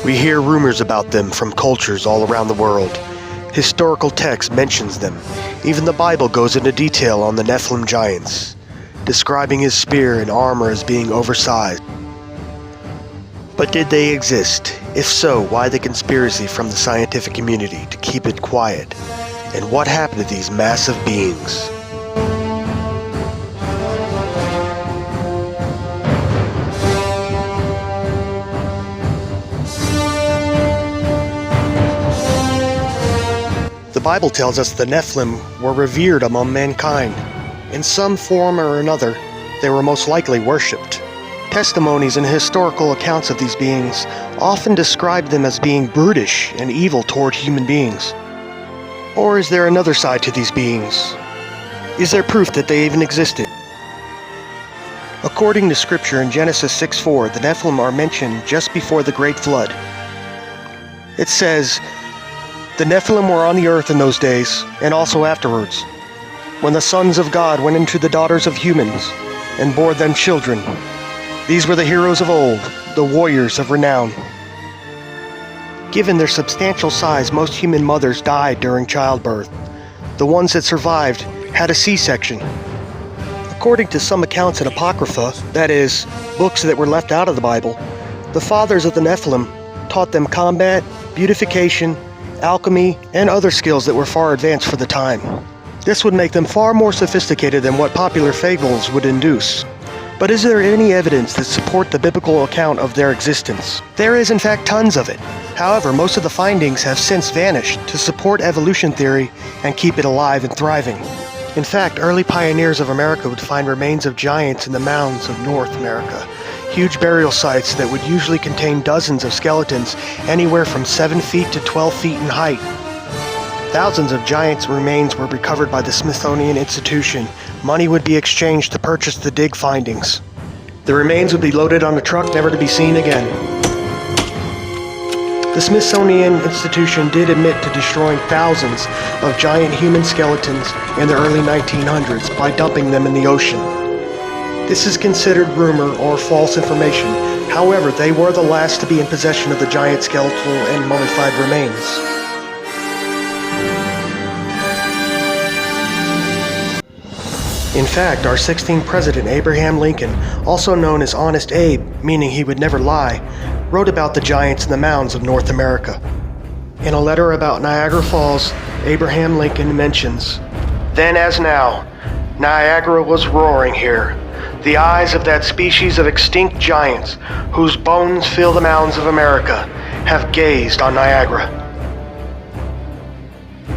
We hear rumors about them from cultures all around the world. Historical text mentions them. Even the Bible goes into detail on the Nephilim giants, describing his spear and armor as being oversized. But did they exist? If so, why the conspiracy from the scientific community to keep it quiet? And what happened to these massive beings? The Bible tells us the Nephilim were revered among mankind. In some form or another, they were most likely worshipped. Testimonies and historical accounts of these beings often describe them as being brutish and evil toward human beings. Or is there another side to these beings? Is there proof that they even existed? According to scripture in Genesis 6:4, the Nephilim are mentioned just before the Great Flood. It says, "The Nephilim were on the earth in those days, and also afterwards, when the sons of God went into the daughters of humans, and bore them children. These were the heroes of old, the warriors of renown." Given their substantial size, most human mothers died during childbirth. The ones that survived had a C-section. According to some accounts in Apocrypha, that is, books that were left out of the Bible, the fathers of the Nephilim taught them combat, beautification, alchemy, and other skills that were far advanced for the time. This would make them far more sophisticated than what popular fables would induce. But is there any evidence that support the biblical account of their existence? There is in fact tons of it. However, most of the findings have since vanished to support evolution theory and keep it alive and thriving. In fact, early pioneers of America would find remains of giants in the mounds of North America. Huge burial sites that would usually contain dozens of skeletons anywhere from 7 feet to 12 feet in height. Thousands of giants' remains were recovered by the Smithsonian Institution. Money would be exchanged to purchase the dig findings. The remains would be loaded on a truck never to be seen again. The Smithsonian Institution did admit to destroying thousands of giant human skeletons in the early 1900s by dumping them in the ocean. This is considered rumor or false information. However, they were the last to be in possession of the giant skeletal and mummified remains. In fact, our 16th President Abraham Lincoln, also known as Honest Abe, meaning he would never lie, wrote about the giants in the mounds of North America. In a letter about Niagara Falls, Abraham Lincoln mentions, "Then as now, Niagara was roaring here. The eyes of that species of extinct giants, whose bones fill the mounds of America, have gazed on Niagara."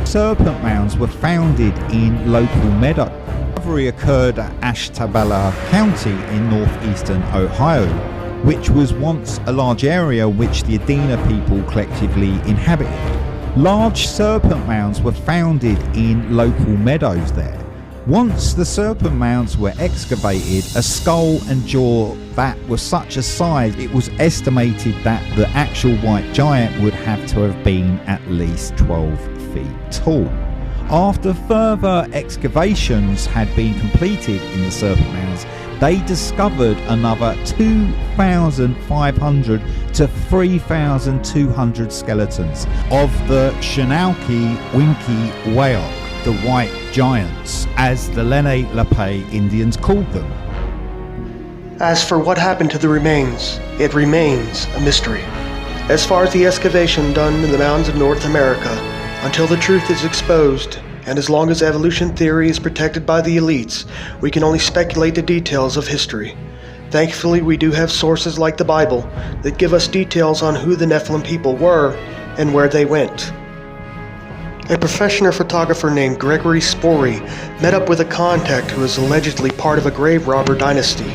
Serpent mounds were founded in local meadow. Discovery occurred at Ashtabula County in northeastern Ohio, which was once a large area which the Adena people collectively inhabited. Large serpent mounds were founded in local meadows there. Once the serpent mounds were excavated, a skull and jaw that was such a size it was estimated that the actual white giant would have to have been at least 12 feet tall. After further excavations had been completed in the serpent mounds, they discovered another 2,500 to 3,200 skeletons of the Shinauki Winky Whale, the white giants, as the Lenape Indians called them. As for what happened to the remains, it remains a mystery. As far as the excavation done in the mounds of North America, until the truth is exposed, and as long as evolution theory is protected by the elites, we can only speculate the details of history. Thankfully, we do have sources like the Bible that give us details on who the Nephilim people were and where they went. A professional photographer named Gregory Spory met up with a contact who was allegedly part of a grave robber dynasty.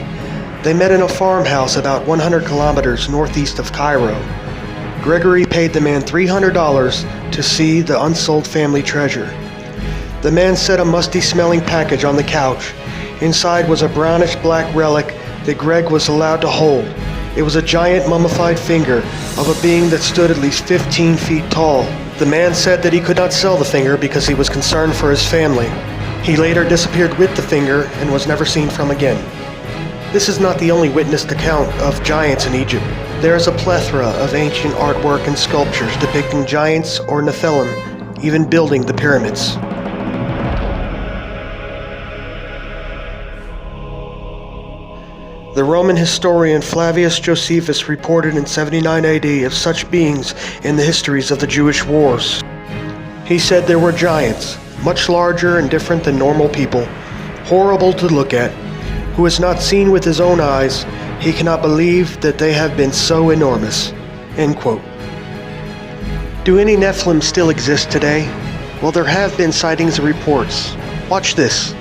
They met in a farmhouse about 100 kilometers northeast of Cairo. Gregory paid the man $300 to see the unsold family treasure. The man set a musty-smelling package on the couch. Inside was a brownish-black relic that Greg was allowed to hold. It was a giant mummified finger of a being that stood at least 15 feet tall. The man said that he could not sell the finger because he was concerned for his family. He later disappeared with the finger and was never seen from again. This is not the only witnessed account of giants in Egypt. There is a plethora of ancient artwork and sculptures depicting giants or Nephilim, even building the pyramids. The Roman historian Flavius Josephus reported in 79 AD of such beings in the histories of the Jewish wars. He said there were giants, much larger and different than normal people, horrible to look at, who has not seen with his own eyes, he cannot believe that they have been so enormous." End quote. Do any Nephilim still exist today? Well, there have been sightings and reports. Watch this.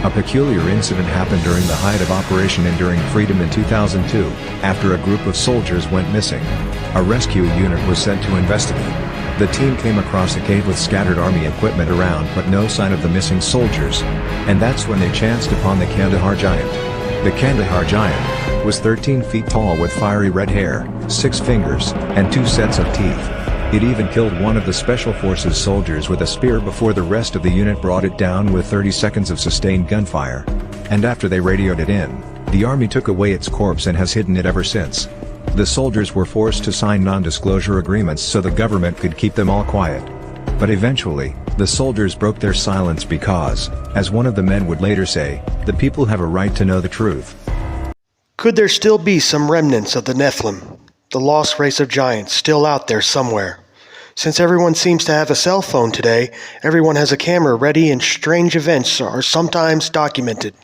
A peculiar incident happened during the height of Operation Enduring Freedom in 2002, after a group of soldiers went missing. A rescue unit was sent to investigate. The team came across a cave with scattered army equipment around but no sign of the missing soldiers. And that's when they chanced upon the Kandahar giant. The Kandahar giant was 13 feet tall with fiery red hair, 6 fingers, and 2 sets of teeth. It even killed one of the Special Forces soldiers with a spear before the rest of the unit brought it down with 30 seconds of sustained gunfire. And after they radioed it in, the army took away its corpse and has hidden it ever since. The soldiers were forced to sign non-disclosure agreements so the government could keep them all quiet. But eventually, the soldiers broke their silence because, as one of the men would later say, the people have a right to know the truth. Could there still be some remnants of the Nephilim, the lost race of giants, still out there somewhere? Since everyone seems to have a cell phone today, everyone has a camera ready and strange events are sometimes documented.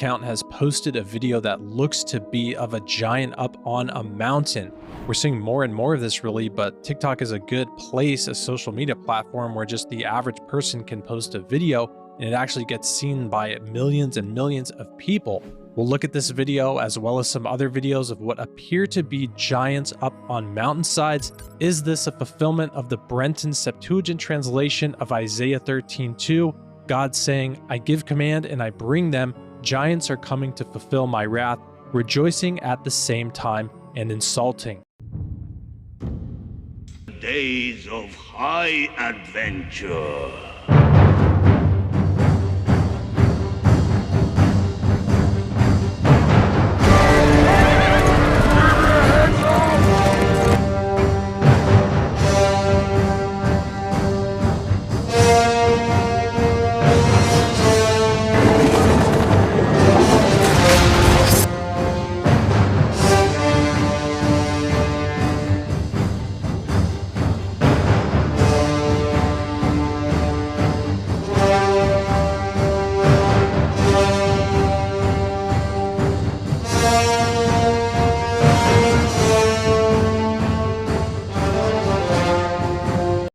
Account has posted a video that looks to be of a giant up on a mountain. We're seeing more and more of this really, but TikTok is a good place, a social media platform where just the average person can post a video and it actually gets seen by millions and millions of people. We'll look at this video as well as some other videos of what appear to be giants up on mountainsides. Is this a fulfillment of the Brenton Septuagint translation of Isaiah 13:2? God saying, "I give command and I bring them. Giants are coming to fulfill my wrath, rejoicing at the same time and insulting." Days of high adventure.